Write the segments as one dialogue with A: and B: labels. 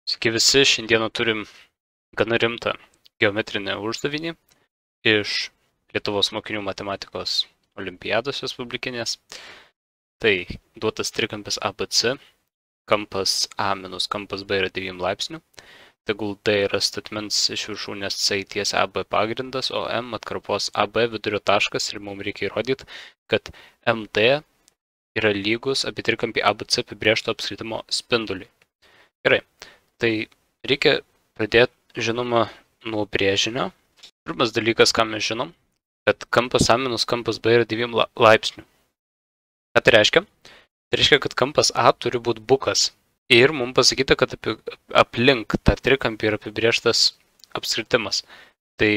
A: Sveiki visi, šiandieną turim gana rimtą geometrinį uždavinį iš Lietuvos mokinių matematikos olimpiados respublikinės. Tai duotas trikampis ABC, kampas A minus kampas B yra 9 laipsnių, tegul D yra statmens iš viršūnės C ties AB pagrindas, o M atkarpos AB vidurio taškas ir mums reikia įrodyti, kad MD yra lygus apie trikampį ABC apibrėžto apskritimo spinduliui. Gerai. Tai reikia pradėti, žinoma, nuo brėžinio. Pirmas dalykas, ką mes žinom, kad kampas A minus kampas B yra 9 laipsnių. Ką tai reiškia? Tai reiškia, kad kampas A turi būti bukas. Ir mums pasakyta, kad aplink tą trikampį yra apibrėžtas apskritimas. Tai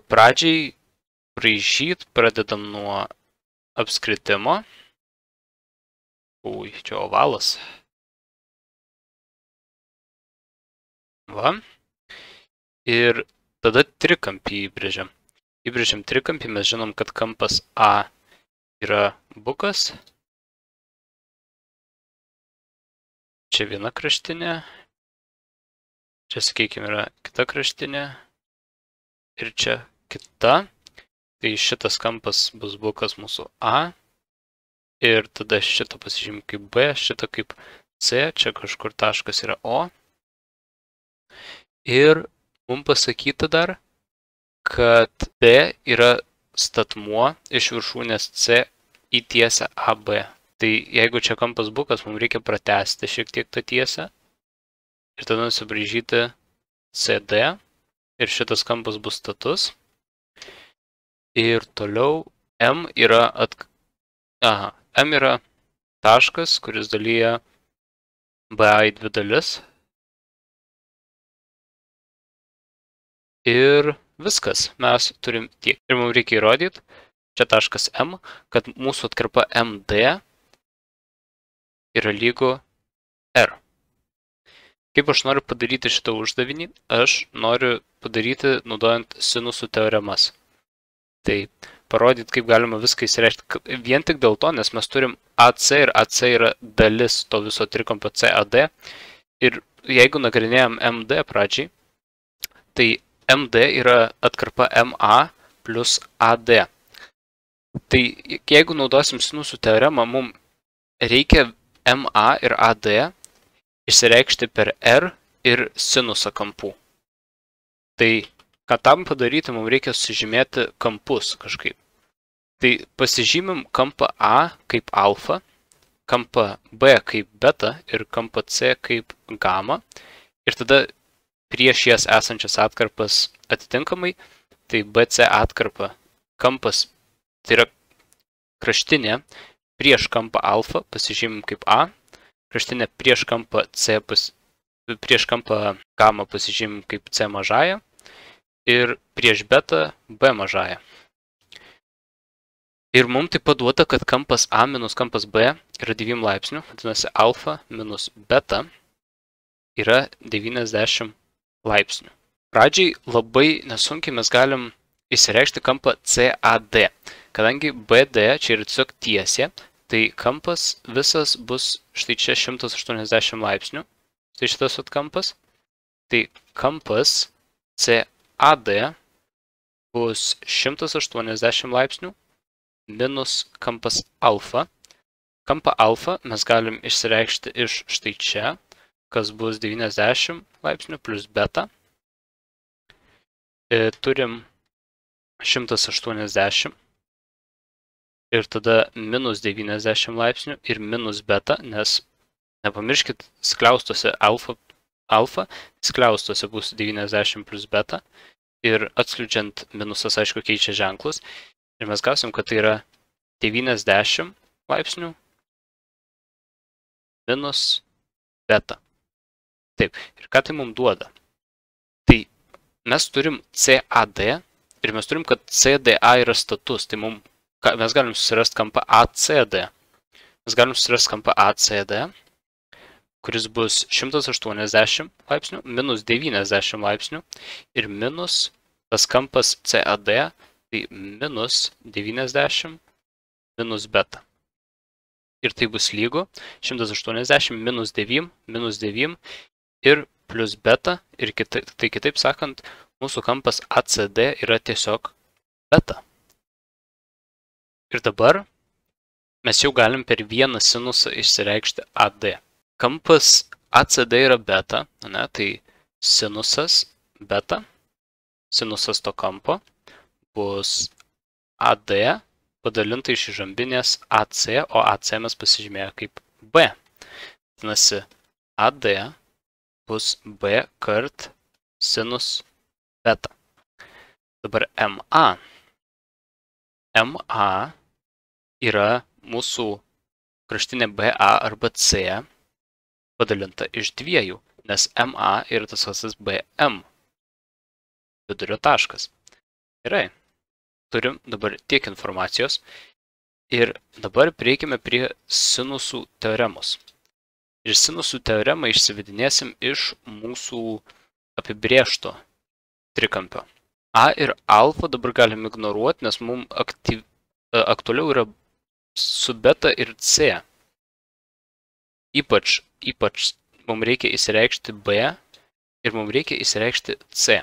A: pradžiai braižyti pradedam nuo apskritimo. Čia ovalas. Va. Ir tada trikampį įbrėžiam. Įbrėžiam trikampį, mes žinom, kad kampas A yra bukas. Čia viena kraštinė. Čia, sakykime, yra kita kraštinė. Ir čia kita. Tai šitas kampas bus bukas mūsų A. Ir tada šitą pasižymim kaip B, šitą kaip C. Čia kažkur taškas yra O. Ir mums pasakyta dar, kad D yra statmuo iš viršūnės C į tiesę AB. Tai jeigu čia kampas bukas, mums reikia pratęsti šiek tiek tą tiesę. Ir tada nusibraižyti CD. Ir šitas kampas bus status. Ir toliau M yra M yra taškas, kuris dalyja BA į dvi dalis. Ir viskas, mes turim tiek. Ir mums reikia įrodyti, čia taškas M, kad mūsų atkarpa MD yra lygu R. Kaip aš noriu padaryti šitą uždavinį? Aš noriu padaryti naudojant sinusų teoremas. Tai parodyti, kaip galima viską įsireikšti. Vien tik dėl to, nes mes turim AC ir AC yra dalis to viso trikampio CAD. Ir jeigu nagrinėjam MD pradžiai, tai MD yra atkarpa MA plus AD. Tai jeigu naudosim sinusų teoremą, mums reikia MA ir AD išsireikšti per R ir sinusą kampų. Tai ką tam padaryti, mums reikia sužymėti kampus kažkaip. Tai pasižymim kampą A kaip alfa, kampą B kaip beta ir kampą C kaip gamma. Ir tada prieš jas esančias atkarpas atitinkamai, tai BC atkarpa kampas, tai yra kraštinė prieš kampą alfa, pasižymim kaip A, kraštinė prieš kampą C, prieš kampą gamma pasižymim kaip C mažąją ir prieš beta B mažąją. Ir mums taip paduota, kad kampas A minus kampas B yra 9 laipsnių, vadinasi alfa minus beta yra 90 laipsnių. Pradžiai labai nesunkiai mes galim įsireikšti kampą CAD. Kadangi BD čia yra tiesiog tiesė, tai kampas visas bus štai čia 180 laipsnių. Tai šitas kampas. Tai kampas CAD bus 180 laipsnių minus kampas alfa. Kampą alfa mes galim išsireikšti iš štai čia, kas bus 90 laipsnių plus beta. Turim 180 ir tada minus 90 laipsnių ir minus beta, nes nepamirškit, skliaustuose alfa, skliaustuose bus 90 plus beta ir atskleidžiant minusas, aišku, keičia ženklus. Ir mes gausim, kad tai yra 90 laipsnių minus beta. Taip, ir ką tai mums duoda? Tai mes turim CAD ir mes turim, kad CDA yra status. Tai mes galim susirasti kampą ACD. Mes galim susirasti kampą ACD, kuris bus 180 laipsnių, minus 90 laipsnių ir minus tas kampas CAD, tai minus 90 minus beta. Ir tai bus lygu 180 minus 9 ir plus beta. Ir tai kitaip sakant, mūsų kampas ACD yra tiesiog beta. Ir dabar mes jau galim per vieną sinusą išsireikšti AD. Kampas ACD yra beta, ne, tai sinusas beta, sinusas to kampo bus AD padalinta iš įžambinės AC, o AC mes pasižymėję kaip B. Vadinasi, AD bus B kart sinus beta. Dabar MA. MA yra mūsų kraštinė BA arba C padalinta iš dviejų, nes MA yra tas pats BM. Vidurio taškas. Gerai. Turim dabar tiek informacijos ir dabar prieikime prie sinusų teoremos. Ir sinusų teoremą išsivedinėsim iš mūsų apibrėžto trikampio. A ir alfa dabar galim ignoruoti, nes mums aktualiau yra su beta ir C. Ypač mums reikia įsireikšti B ir mums reikia įsireikšti C.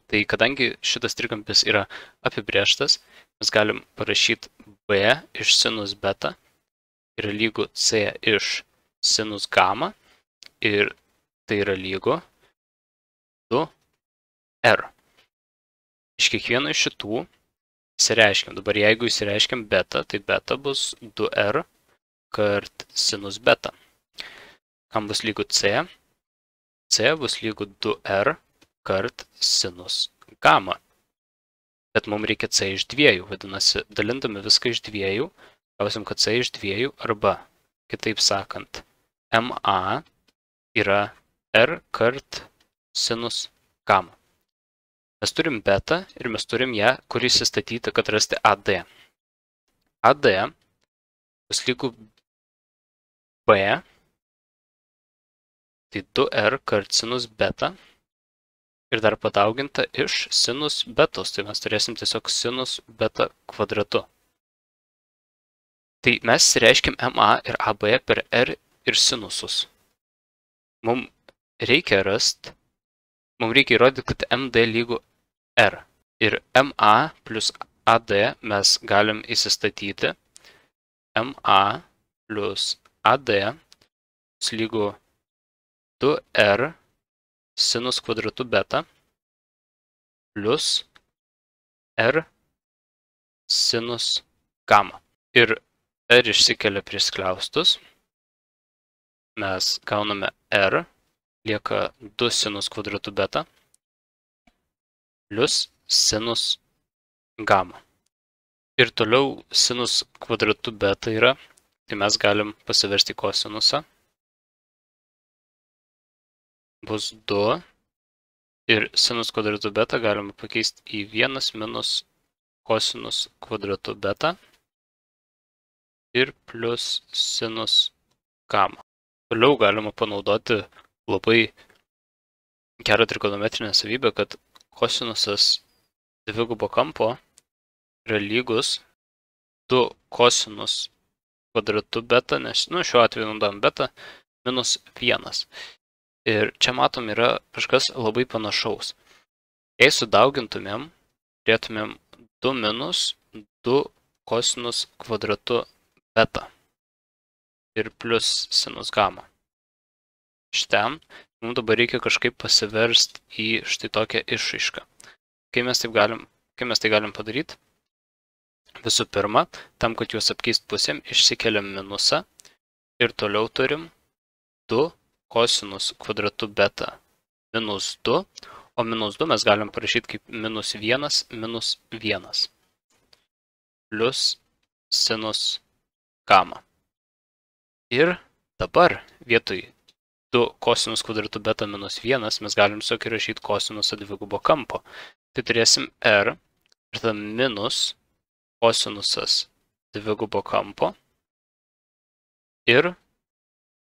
A: Tai kadangi šitas trikampis yra apibrėžtas, mes galim parašyti B iš sinus beta yra lygu C iš sinus gamma ir tai yra lygu 2R. Iš kiekvieno iš šitų įsireiškiam. Dabar jeigu įsireiškiam beta, tai beta bus 2R kart sinus beta. Kam bus lygu C? C bus lygu 2R kart sinus gamma. Bet mums reikia C iš dviejų, vadinasi, dalindami viską iš dviejų, gausim, kad C iš dviejų arba, kitaip sakant, MA yra R kart sinus gamma. Mes turim beta ir mes turim ją, kuri įsistatyta, kad rasti AD. AD bus lygu B, tai 2R kart sinus beta, ir dar padauginta iš sinus betos, tai mes turėsim tiesiog sinus beta kvadratu. Tai mes reiškim MA ir AB per R ir sinusus. Mums reikia įrodyti, kad MD lygu R. Ir MA plus AD mes galim įsistatyti. MA plus AD lygu 2R sinus kvadratu beta plus R sinus gamma. Ir R išsikelia prie skliaustus. Mes gauname R, lieka 2 sinus kvadratu beta plus sinus gamma. Ir toliau sinus kvadratu beta yra, tai mes galim pasiversti kosinusą. Bus 2 ir sinus kvadratu beta galima pakeisti į 1 minus kosinus kvadratu beta ir plus sinus gamma. Toliau galima panaudoti labai gerą trigonometrinę savybę, kad kosinusas dvigubo kampo yra lygus 2 kosinus kvadratu beta, nes šiuo atveju naudojam beta, minus 1. Ir čia matom yra kažkas labai panašaus. Jei sudaugintumėm, turėtumėm 2 minus 2 kosinus kvadratu beta ir plus sinus gamma. Šitam mums dabar reikia kažkaip pasiversti į štai tokią išraišką. Kai mes tai galim padaryti? Visų pirma, tam, kad juos apkeist pusėm, išsikeliam minusą ir toliau turim 2 kosinus kvadratu beta minus 2, o minus 2 mes galim parašyti kaip minus 1 minus 1 plus sinus gamma. Ir dabar vietoj 2 kosinus kvadratu beta minus 1 mes galim tiesiog įrašyti kosinusą dvigubo kampo. Tai turėsim R ir tada minus kosinusas dvigubo kampo ir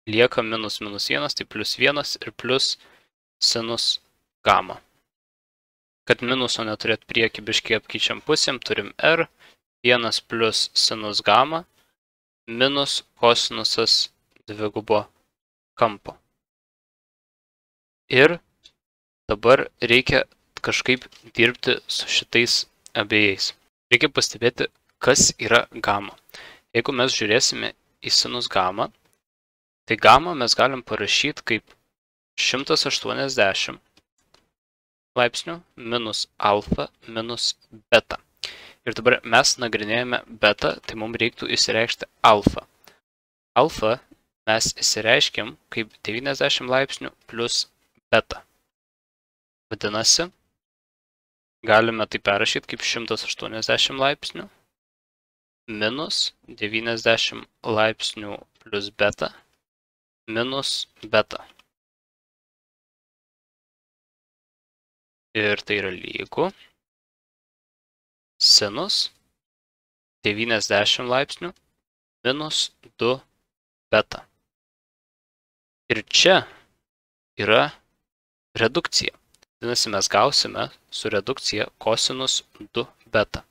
A: lieka minus minus 1, tai plus 1 ir plus sinus gamma. Kad minuso neturėt priekį biškai apkeičiam pusėm, turim R, 1 plus sinus gamma, minus kosinusas dvigubo kampo. Ir dabar reikia kažkaip dirbti su šitais abiejais. Reikia pastebėti, kas yra gama. Jeigu mes žiūrėsime į sinus gamą, tai gamą mes galim parašyti kaip 180 laipsnių minus alfa minus beta. Ir dabar mes nagrinėjame beta, tai mums reiktų įsireikšti alfa. Alfa mes įsireiškiam kaip 90 laipsnių plus beta. Vadinasi, galime tai perrašyti kaip 180 laipsnių minus 90 laipsnių plus beta minus beta. Ir tai yra lygu sinus 90 laipsnių minus 2 beta. Ir čia yra redukcija. Vadinasi, mes gausime su redukcija kosinus 2 beta.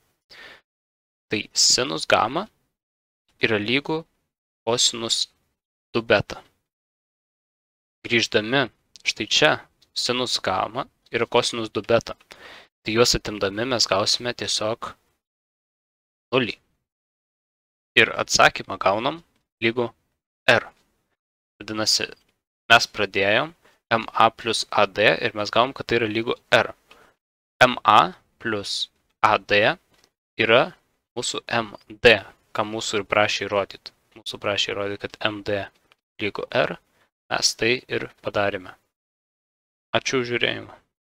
A: Tai sinus gama yra lygu kosinus 2 beta. Grįždami štai čia sinus gama yra kosinus 2 beta. Tai juos atimdami mes gausime tiesiog 0. Ir atsakymą gaunam lygu R. Vadinasi, mes pradėjom MA plus AD ir mes gavom, kad tai yra lygu R. MA plus AD yra mūsų MD, ką mūsų ir prašė įrodyti. Mūsų prašė įrodyti, kad MD lygu R, mes tai ir padarėme. Ačiū už žiūrėjimą.